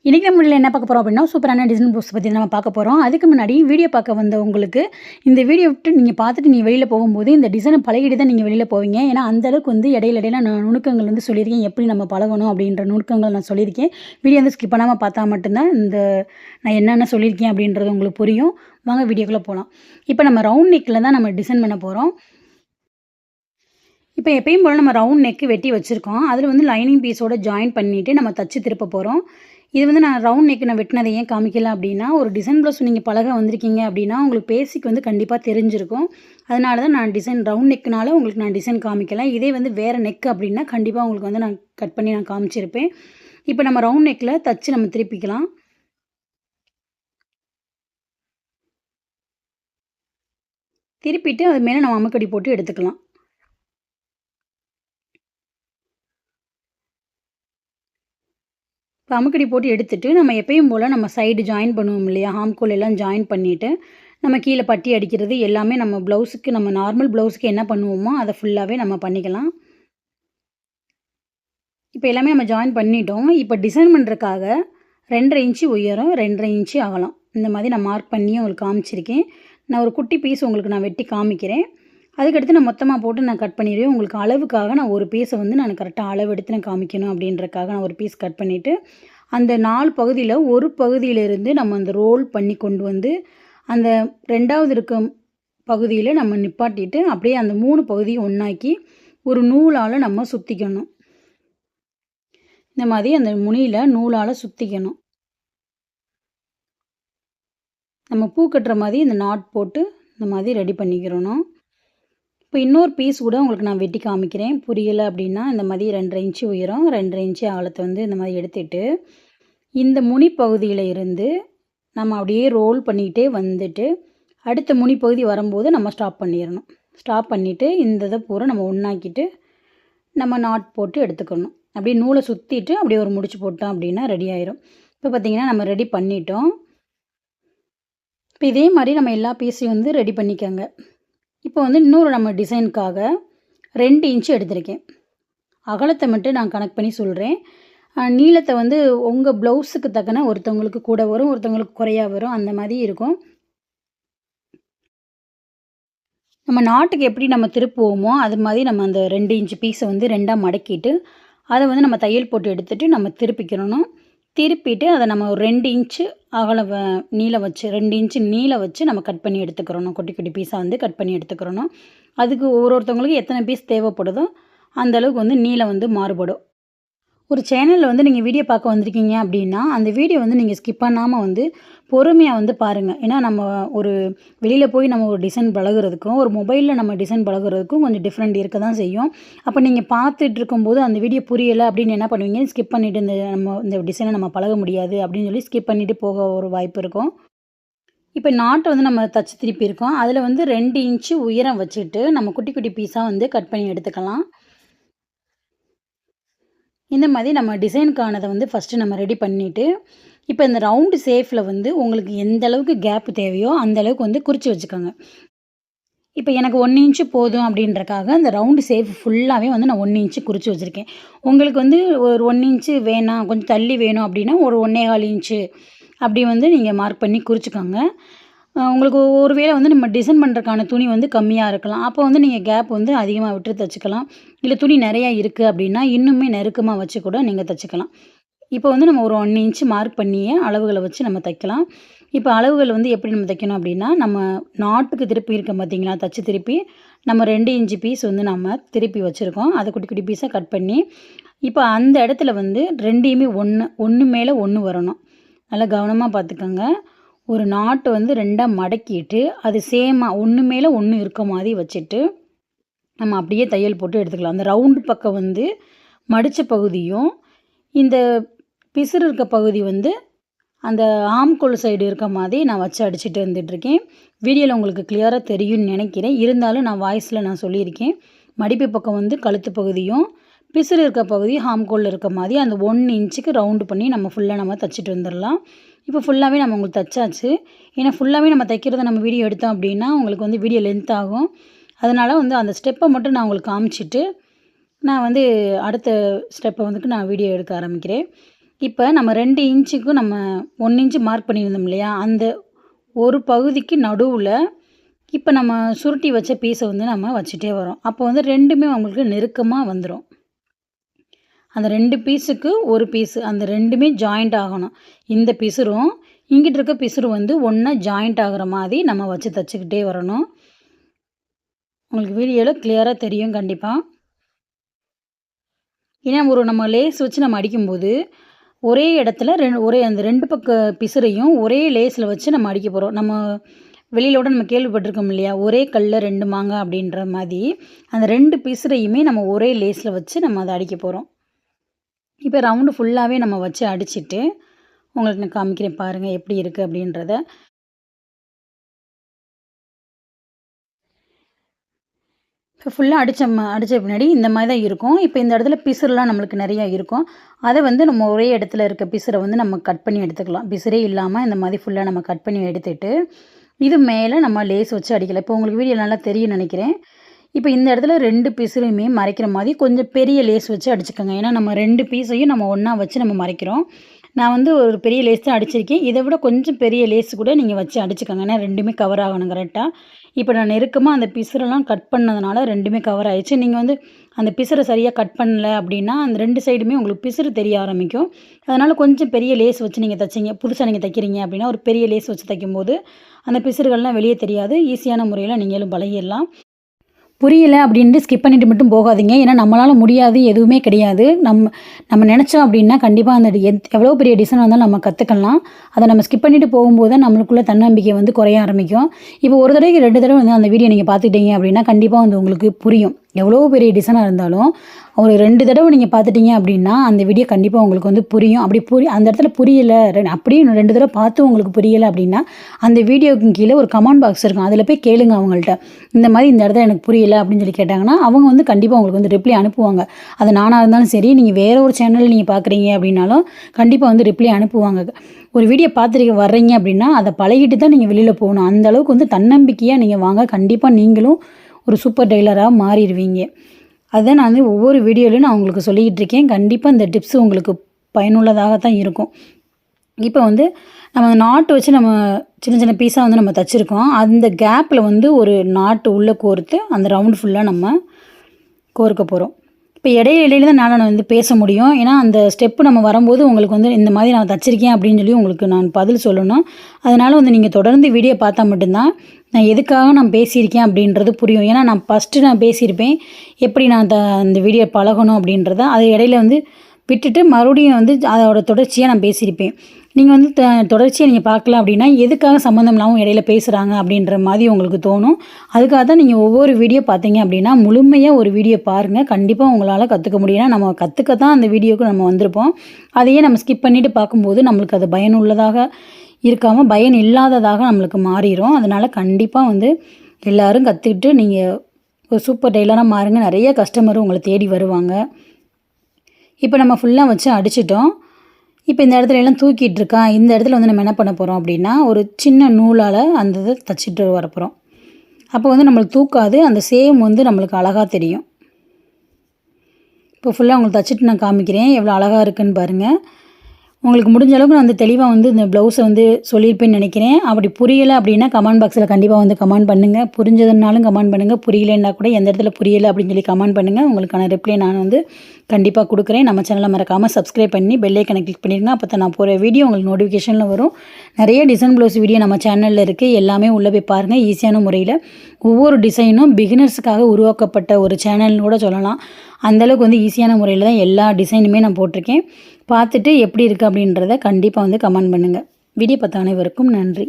இன்றைக்கி நம்ம வீடியோவில் என்ன பார்க்க போகிறோம் அப்படின்னா, சூப்பரான டிசைன் ப்ளவுஸ் பற்றி நம்ம பார்க்க போகிறோம். அதுக்கு முன்னாடி வீடியோ பார்க்க வந்தவங்களுக்கு, இந்த வீடியோ விட்டு நீங்கள் பார்த்துட்டு நீ வெளியில் போகும்போது, இந்த டிசைனை பழகிட்டு தான் நீங்கள் வெளியில் போவீங்க. ஏன்னா, அந்த அளவுக்கு வந்து இடையில நான் நுணுக்கங்கள் வந்து சொல்லியிருக்கேன். எப்படி நம்ம பழகணும் அப்படின்ற நுணுக்கங்கள் நான் சொல்லியிருக்கேன். வீடியோ வந்து ஸ்கிப் பண்ணாமல் பார்த்தா மட்டும்தான் நான் என்னென்ன சொல்லியிருக்கேன் அப்படின்றது உங்களுக்கு புரியும். வாங்க வீடியோக்குள்ளே போகலாம். இப்போ நம்ம ரவுண்ட் நெக்கில் தான் நம்ம டிசைன் பண்ண போகிறோம். இப்போ எப்பயும் போல் நம்ம ரவுண்ட் நெக்கு வெட்டி வச்சுருக்கோம். அதில் வந்து லைனிங் பீஸோட ஜாயின் பண்ணிவிட்டு நம்ம தச்சு திருப்ப போகிறோம். இது வந்து நான் ரவுண்ட் நெக் நான் வெட்டினதை ஏன் காமிக்கல அப்படின்னா, ஒரு டிசைன் ப்ளவுஸ் நீங்கள் பழக வந்திருக்கீங்க அப்படின்னா, உங்களுக்கு பேசிக் வந்து கண்டிப்பாக தெரிஞ்சிருக்கும். அதனால தான் நான் டிசைன் ரவுண்ட் நெக்குனால உங்களுக்கு நான் டிசைன் காமிக்கல. இதே வந்து வேறு நெக் அப்படின்னா, கண்டிப்பாக உங்களுக்கு வந்து நான் கட் பண்ணி நான் காமிச்சிருப்பேன். இப்போ நம்ம ரவுண்ட் நெக்கில் தச்சு நம்ம திருப்பிக்கலாம். திருப்பிட்டு அது மேலே நம்ம அமுக்கடி போட்டு எடுத்துக்கலாம். இப்போ அமுக்கடி போட்டு எடுத்துட்டு, நம்ம எப்பயும் போல் நம்ம சைடு ஜாயின் பண்ணுவோம் இல்லையா? ஹாம்கோல் எல்லாம் ஜாயின் பண்ணிவிட்டு, நம்ம கீழே பட்டி அடிக்கிறது எல்லாமே நம்ம ப்ளவுஸுக்கு நம்ம நார்மல் ப்ளவுஸுக்கு என்ன பண்ணுவோமோ, அதை ஃபுல்லாகவே நம்ம பண்ணிக்கலாம். இப்போ எல்லாமே நம்ம ஜாயின் பண்ணிட்டோம். இப்போ டிசைன் பண்ணுறதுக்காக 2½ இன்ச்சு உயரம், 2½ இன்ச்சு அகலம். இந்த மாதிரி நான் மார்க் பண்ணி உங்களுக்கு காமிச்சிருக்கேன். நான் ஒரு குட்டி பீஸ் உங்களுக்கு நான் வெட்டி காமிக்கிறேன். அதுக்கடுத்து நான் மொத்தமாக போட்டு நான் கட் பண்ணிடுவேன். உங்களுக்கு அளவுக்காக நான் ஒரு பீஸை வந்து நான் கரெக்டாக அளவு எடுத்து நான் காமிக்கணும் அப்படின்றக்காக நான் ஒரு பீஸ் கட் பண்ணிவிட்டு, அந்த 4 பகுதியில் ஒரு பகுதியிலிருந்து நம்ம அந்த ரோல் பண்ணி கொண்டு வந்து, அந்த 2வது இருக்கும் பகுதியில் நம்ம நிப்பாட்டிட்டு, அப்படியே அந்த 3 பகுதியும் ஒன்றாக்கி ஒரு நூலால் நம்ம சுற்றிக்கணும். இந்த மாதிரி அந்த முனியில் நூலால் சுற்றிக்கணும். நம்ம பூ கட்டுற மாதிரி இந்த நாட் போட்டு இந்த மாதிரி ரெடி பண்ணிக்கிறணும். இப்போ இன்னொரு பீஸ் கூட உங்களுக்கு நான் வெட்டி காமிக்கிறேன். புரியலை அப்படின்னா, இந்த மாதிரி 2½ இன்ச்சு உயரம், 2½ இன்ச்சு அகலத்தை வந்து இந்த மாதிரி எடுத்துட்டு, இந்த முனி பகுதியில் இருந்து நம்ம அப்படியே ரோல் பண்ணிக்கிட்டே வந்துட்டு, அடுத்த முனி பகுதி வரும்போது நம்ம ஸ்டாப் பண்ணிடணும். ஸ்டாப் பண்ணிவிட்டு இந்த இதை பூரா நம்ம ஒன்றாக்கிட்டு நம்ம நாட் போட்டு எடுத்துக்கணும். அப்படியே நூலை சுற்றிட்டு அப்படியே ஒரு முடிச்சு போட்டோம் அப்படின்னா ரெடி ஆயிரும். இப்போ பார்த்திங்கன்னா நம்ம ரெடி பண்ணிட்டோம். இப்போ இதே மாதிரி நம்ம எல்லா பீஸையும் வந்து ரெடி பண்ணிக்கோங்க. இப்போ வந்து இன்னொரு நம்ம டிசைனுக்காக 2 இன்ச்சு எடுத்திருக்கேன். அகலத்தை மட்டும் நான் கனெக்ட் பண்ணி சொல்கிறேன். நீளத்தை வந்து உங்கள் ப்ளவுஸுக்கு தக்கன ஒருத்தவங்களுக்கு கூட வரும், ஒருத்தவங்களுக்கு குறையா வரும், அந்த மாதிரி இருக்கும். நம்ம நாட்டுக்கு எப்படி நம்ம திருப்புவோமோ அது மாதிரி நம்ம அந்த 2 இன்ச்சு பீஸை வந்து 2ஆக மடக்கிட்டு, அதை வந்து நம்ம தையல் போட்டு எடுத்துகிட்டு நம்ம திருப்பிக்கிறணும். திருப்பிட்டு அதை நம்ம ஒரு 2 இன்ச்சு அகலம் நீளம் வச்சு 2 இன்ச்சு நீளம் வச்சு நம்ம கட் பண்ணி எடுத்துக்கிறணும். குட்டி குட்டி பீஸாக வந்து கட் பண்ணி எடுத்துக்கிறணும். அதுக்கு ஒருத்தவங்களுக்கு எத்தனை பீஸ் தேவைப்படுதோ அந்தளவுக்கு வந்து நீளம் வந்து மாறுபடும். ஒரு சேனலில் வந்து நீங்கள் வீடியோ பார்க்க வந்திருக்கீங்க அப்படின்னா, அந்த வீடியோ வந்து நீங்கள் ஸ்கிப் பண்ணாமல் வந்து பொறுமையாக வந்து பாருங்கள். ஏன்னா நம்ம ஒரு வெளியில் போய் நம்ம ஒரு டிசைன் பழகுறதுக்கும், ஒரு மொபைலில் நம்ம டிசைன் பழகுறதுக்கும் கொஞ்சம் டிஃப்ரெண்ட் இருக்க தான் செய்யும். அப்போ நீங்கள் பார்த்துட்டு இருக்கும்போது அந்த வீடியோ புரியலை அப்படின்னு என்ன பண்ணுவீங்க, ஸ்கிப் பண்ணிவிட்டு இந்த டிசைனை நம்ம பழக முடியாது அப்படின்னு சொல்லி ஸ்கிப் பண்ணிவிட்டு போக ஒரு வாய்ப்பு இருக்கும். இப்போ நாட்டை வந்து நம்ம தச்சு திருப்பியிருக்கோம். அதில் வந்து 2 இன்ச்சு உயரம் வச்சுட்டு நம்ம குட்டி குட்டி பீஸாக வந்து கட் பண்ணி எடுத்துக்கலாம். இந்த மாதிரி நம்ம டிசைனுக்கானதை வந்து ஃபஸ்ட்டு நம்ம ரெடி பண்ணிவிட்டு, இப்போ இந்த ரவுண்டு ஷேப்பில் வந்து உங்களுக்கு எந்த அளவுக்கு கேப்பு தேவையோ அந்த அளவுக்கு வந்து குறித்து வச்சுக்கோங்க. இப்போ எனக்கு 1 இன்ச்சு போதும் அப்படின்றக்காக அந்த ரவுண்டு ஷேப் ஃபுல்லாகவே வந்து நான் 1 இன்ச்சு குறித்து வச்சுருக்கேன். உங்களுக்கு வந்து ஒரு 1 இன்ச்சு வேணாம், கொஞ்சம் தள்ளி வேணும் அப்படின்னா ஒரு 1¼ இன்ச்சு அப்படி வந்து நீங்கள் மார்க் பண்ணி குறிச்சிக்கோங்க. உங்களுக்கு ஒரு வேளை வந்து நம்ம டிசைன் பண்ணுறதுக்கான துணி வந்து கம்மியாக இருக்கலாம். அப்போ வந்து நீங்கள் கேப் வந்து அதிகமாக விட்டு தைச்சிக்கலாம். இல்லை துணி நிறையா இருக்குது அப்படின்னா இன்னுமே நெருக்கமாக வச்சு கூட நீங்கள் தைச்சிக்கலாம். இப்போ வந்து நம்ம ஒரு 1 இன்ச்சு மார்க் பண்ணியே அளவுகளை வச்சு நம்ம தைக்கலாம். இப்போ அளவுகள் வந்து எப்படி நம்ம தைக்கணும் அப்படின்னா, நம்ம நாட்டுக்கு திருப்பி இருக்கோம் பார்த்தீங்களா, தச்சு திருப்பி நம்ம 2 இன்ச்சு பீஸ் வந்து நம்ம திருப்பி வச்சுருக்கோம். அதை குட்டி குட்டி பீஸாக கட் பண்ணி, இப்போ அந்த இடத்துல வந்து 2யுமே ஒன்று மேலே ஒன்று வரணும். நல்லா கவனமாக பார்த்துக்கோங்க. ஒரு நாட்டை வந்து 2ஆக மடக்கிட்டு, அது சேமாக ஒன்று மேலே ஒன்று இருக்க மாதிரி வச்சுட்டு, நம்ம அப்படியே தையல் போட்டு எடுத்துக்கலாம். அந்த ரவுண்டு பக்கம் வந்து மடித்த பகுதியும், இந்த பிசுறு இருக்க பகுதி வந்து அந்த ஆம்கோல் சைடு இருக்க மாதிரி நான் வச்சு அடிச்சுட்டு வந்துட்டுருக்கேன். வீடியோவில் உங்களுக்கு கிளியராக தெரியும்னு நினைக்கிறேன். இருந்தாலும் நான் வாய்ஸில் நான் சொல்லியிருக்கேன். மடிப்பு பக்கம் வந்து கழுத்து பகுதியும், பிசுறு இருக்க பகுதி ஹாம்கோலில் இருக்க மாதிரி அந்த 1 இன்ச்சுக்கு ரவுண்டு பண்ணி நம்ம ஃபுல்லாக நம்ம தைச்சிட்டு வந்துடலாம். இப்போ ஃபுல்லாகவே நம்ம உங்களுக்கு தைச்சாச்சு. ஏன்னா ஃபுல்லாகவே நம்ம தைக்கிறத நம்ம வீடியோ எடுத்தோம் அப்படின்னா உங்களுக்கு வந்து வீடியோ லென்த் ஆகும். அதனால் வந்து அந்த ஸ்டெப்பை மட்டும் நான் உங்களுக்கு காமிச்சிட்டு, நான் வந்து அடுத்த ஸ்டெப்பை வந்துட்டு நான் வீடியோ எடுக்க ஆரம்பிக்கிறேன். இப்போ நம்ம 2 இன்ச்சுக்கும் நம்ம 1 இன்ச்சு மார்க் பண்ணியிருந்தோம் இல்லையா? அந்த ஒரு பகுதிக்கு நடுவுல இப்போ நம்ம சுருட்டி வச்ச பீஸை வந்து நம்ம வச்சுட்டே வரோம். அப்போ வந்து 2மே உங்களுக்கு நெருக்கமா வந்துரும். அந்த 2 பீஸுக்கு ஒரு பீஸு அந்த 2மே ஜாயிண்ட் ஆகணும். இந்த பிசுரும், இங்கிட்டு இருக்க பிசுரும் வந்து ஒண்ணா ஜாயிண்ட் ஆகுற மாதிரி நம்ம வச்சு தச்சுக்கிட்டே வரணும். உங்களுக்கு வீடியோல கிளியரா தெரியும் கண்டிப்பா. ஏன்னா நம்ம லேஸ் வச்சு நம்ம அடிக்கும்போது, ஒரே இடத்துல ஒரே அந்த 2 பக்க பிசுறையும் ஒரே லேஸில வச்சு நம்ம அடிக்க போறோம். நம்ம வெளியில கூட நம்ம கேள்விப்பட்டிருக்கோம் இல்லையா? ஒரே கல்லுல 2 மாங்கா அப்படின்ற மாரி, அந்த 2 பிசுறையுமே நம்ம ஒரே லேஸ்ல வச்சு நம்ம அத அடிக்க போறோம். இப்போ ரவுண்டு ஃபுல்லாவே நம்ம வச்சு அடிச்சுட்டு, உங்களுக்கு நான் காமிக்கிறேன் பாருங்க எப்படி இருக்கு அப்படின்றத. இப்போ ஃபுல்லா அடிச்ச பின்னாடி இந்த மாரி தான் இருக்கும். இப்போ இந்த இடத்துல பிசுறுலாம் நம்மளுக்கு நெறையா இருக்கும். அத வந்து நம்ம ஒரே இடத்துல இருக்க பிசுற வந்து நம்ம கட் பண்ணி எடுத்துக்கலாம். பிசுறே இல்லாம இந்த மாரி ஃபுல்லா நம்ம கட் பண்ணி எடுத்துட்டு, இது மேல நம்ம லேஸ் வச்சு அடிக்கலாம். இப்போ உங்களுக்கு வீடியோ நல்லா தெரியும்னு நெனைக்கிறேன். இப்போ இந்த இடத்துல 2 பீஸையுமே மறைக்கிற மாரி கொஞ்சம் பெரிய லேஸ் வச்சு அடிச்சுக்கோங்க. ஏன்னா நம்ம 2 பீஸையும் நம்ம ஒண்ணா வச்சு நம்ம மறைக்கிறோம். நான் வந்து ஒரு பெரிய லேஸ் தான் அடிச்சிருக்கேன். இத விட கொஞ்சம் பெரிய லேஸ் கூட நீங்க வச்சு அடிச்சுக்கோங்க. ஏன்னா 2மே கவர் ஆகணும் கரெக்ட்டா. இப்போ நான் நெருக்கமா அந்த பிசுறெல்லாம் கட் பண்ணதுனால 2மே கவர் ஆயிடுச்சு. நீங்க வந்து அந்த பிசுற சரியா கட் பண்ணல அப்படின்னா, அந்த 2 சைடுமே உங்களுக்கு பிசுறு தெரிய ஆரம்பிக்கும். அதனால கொஞ்சம் பெரிய லேஸ் வச்சு நீங்க தச்சீங்க. புதுசா நீங்க தைக்கிறீங்க அப்படின்னா, ஒரு பெரிய லேஸ் வச்சு தைக்கும்போது, அந்த பிசுறுகள்லாம் வெளிய தெரியாது. ஈஸியான முறையில நீங்களும் பழகிடலாம். புரியல அப்படின்ட்டு ஸ்கிப் பண்ணிட்டு மட்டும் போகாதீங்க. ஏன்னா நம்மளால முடியாது எதுவுமே கிடையாது. நம்ம நெனச்சோம் அப்படின்னா கண்டிப்பா அந்த எவ்வளோ பெரிய டிசைனா இருந்தாலும் நம்ம கத்துக்கலாம். அத நம்ம ஸ்கிப் பண்ணிட்டு போகும்போது தான் நம்மளுக்குள்ள தன்னம்பிக்கை வந்து குறைய ஆரம்பிக்கும். இப்போ ஒரு தடவைக்கு 2 தடவ வந்து அந்த வீடியோ நீங்க பார்த்துட்டீங்க அப்படின்னா, கண்டிப்பா வந்து உங்களுக்கு புரியும். எவ்வளோ பெரிய டிசைனா இருந்தாலும், ஒரு 2 தடவ நீங்க பார்த்துட்டீங்க அப்படின்னா, அந்த வீடியோ கண்டிப்பா உங்களுக்கு வந்து புரியும். அப்படி அந்த இடத்துல புரியல, அப்படியே 2 தடவ பார்த்து உங்களுக்கு புரியல அப்படின்னா, அந்த வீடியோவுக்கு கீழ ஒரு கமெண்ட் பாக்ஸ் இருக்கும். அதில போய் கேளுங்க அவங்கள்ட்ட. இந்த மாரி இந்த இடத்துல எனக்கு புரியல அப்படின்னு சொல்லி கேட்டாங்கன்னா, அவங்க வந்து கண்டிப்பா உங்களுக்கு வந்து ரிப்ளை அனுப்புவாங்க. அது நானா இருந்தாலும் சரி, நீங்க வேற ஒரு சேனல்ல நீங்க பார்க்குறீங்க அப்படின்னாலும், கண்டிப்பா வந்து ரிப்ளை அனுப்புவாங்க. ஒரு வீடியோ பார்த்துட்டு வர்றீங்க அப்படின்னா, அத பழகிட்டு தான் நீங்க வெளியில போகணும். அந்த அளவுக்கு வந்து தன்னம்பிக்கையா நீங்க வாங்க. கண்டிப்பா நீங்களும் ஒரு சூப்பர் டெய்லரா மாறிருவீங்க. அதுதான் நான் வந்து ஒவ்வொரு வீடியோலயும் நான் உங்களுக்கு சொல்லிக்கிட்டு இருக்கேன். கண்டிப்பா இந்த டிப்ஸ் உங்களுக்கு பயனுள்ளதாக தான் இருக்கும். இப்போ வந்து நம்ம நாட்டு வச்சு நம்ம சின்ன சின்ன பீஸா வந்து நம்ம தச்சிருக்கோம். அந்த கேப்ல வந்து ஒரு நாட்டு உள்ள கோர்த்து, அந்த ரவுண்ட் ஃபுல்லா நம்ம கோர்க்க போறோம். இப்போ இடையில தான் நான் வந்து பேச முடியும். ஏன்னா, அந்த ஸ்டெப்பு நம்ம வரும்போது உங்களுக்கு வந்து இந்த மாதிரி நான் தச்சிருக்கேன் அப்படின்னு சொல்லி உங்களுக்கு நான் பதில் சொல்லணும். அதனால வந்து நீங்க தொடர்ந்து வீடியோ பார்த்தா மட்டும் தான், நான் எதுக்காக நான் பேசியிருக்கேன் அப்படின்றது புரியும். ஏன்னா, நான் ஃபஸ்ட்டு நான் பேசியிருப்பேன். எப்படி நான் அந்த வீடியோ பழகணும் அப்படின்றத. அது இடையில வந்து விட்டுட்டு மறுபடியும் வந்து அதோட தொடர்ச்சியா நான் பேசியிருப்பேன். நீங்க வந்து தொடர்ச்சியா நீங்க பார்க்கல அப்படின்னா, எதுக்காக சம்மந்தம் இல்லாம இடையில பேசுறாங்க அப்படின்ற மாதிரி உங்களுக்கு தோணும். அதுக்காக தான் நீங்க ஒவ்வொரு வீடியோ பார்த்தீங்க அப்படின்னா, முழுமையா ஒரு வீடியோ பாருங்க. கண்டிப்பா உங்களால கத்துக்க முடியும். ஏன்னா, நம்ம கத்துக்க தான் அந்த வீடியோக்கு நம்ம வந்திருப்போம். அதையே நம்ம ஸ்கிப் பண்ணிட்டு பார்க்கும்போது, நம்மளுக்கு அது பயனுள்ளதாக இருக்காம, பயன் இல்லாததாக நம்மளுக்கு மாறிரும். அதனால கண்டிப்பா வந்து எல்லாரும் கத்துக்கிட்டு நீங்க ஒரு சூப்பர் டெய்லரா மாறுங்க. நெறைய கஸ்டமரும் உங்கள தேடி வருவாங்க. இப்போ நம்ம ஃபுல்லா வச்சு அடிச்சுட்டோம். இப்போ இந்த இடத்துல எல்லாம் தூக்கிட்டு இருக்கா, இந்த இடத்துல வந்து நம்ம என்ன பண்ண போறோம் அப்படின்னா, ஒரு சின்ன நூலால அந்த இத தச்சுட்டு வரப்போறோம். அப்போ வந்து நம்மளுக்கு தூக்காது. அந்த சேம் வந்து நம்மளுக்கு அழகா தெரியும். இப்போ ஃபுல்லா உங்களுக்கு தச்சுட்டு நான் காமிக்கிறேன். எவ்வளோ அழகா இருக்குன்னு பாருங்க. உங்களுக்கு முடிஞ்ச அளவுக்கு நான் வந்து தெளிவா வந்து இந்த ப்ளவுஸை வந்து சொல்லியிருப்பேன்னு நினைக்கிறேன். அப்படி புரியலை அப்படின்னா கமெண்ட் பாக்ஸில் கண்டிப்பாக வந்து கமெண்ட் பண்ணுங்கள். புரிஞ்சதுனாலும் கமெண்ட் பண்ணுங்கள். புரியலைன்னா கூட எந்த இடத்துல புரியலை அப்படின்னு சொல்லி கமெண்ட் பண்ணுங்கள். உங்களுக்கான ரிப்ளை நான் வந்து கண்டிப்பாக கொடுக்குறேன். நம்ம சேனலை மறக்காமல் சப்ஸ்கிரைப் பண்ணி பெல் ஐக்கனை கிளிக் பண்ணிடுங்க. அப்போ தான் நான் போகிற வீடியோ உங்களுக்கு நோட்டிஃபிகேஷனில் வரும். நிறைய டிசைன் ப்ளவுஸ் வீடியோ நம்ம சேனலில் இருக்குது. எல்லாமே உள்ளே போய் பாருங்கள். ஈஸியான முறையில் ஒவ்வொரு டிசைனும் பிகினர்ஸுக்காக உருவாக்கப்பட்ட ஒரு சேனல்னு கூட சொல்லலாம். அந்தளவுக்கு வந்து ஈஸியான முறையில் தான் எல்லா டிசைனுமே நான் போட்டிருக்கேன். பார்த்துட்டு எப்படி இருக்குது அப்படின்றத கண்டிப்பாக வந்து கமெண்ட் பண்ணுங்கள். வீடியோ பார்த்த அனைவருக்கும் நன்றி.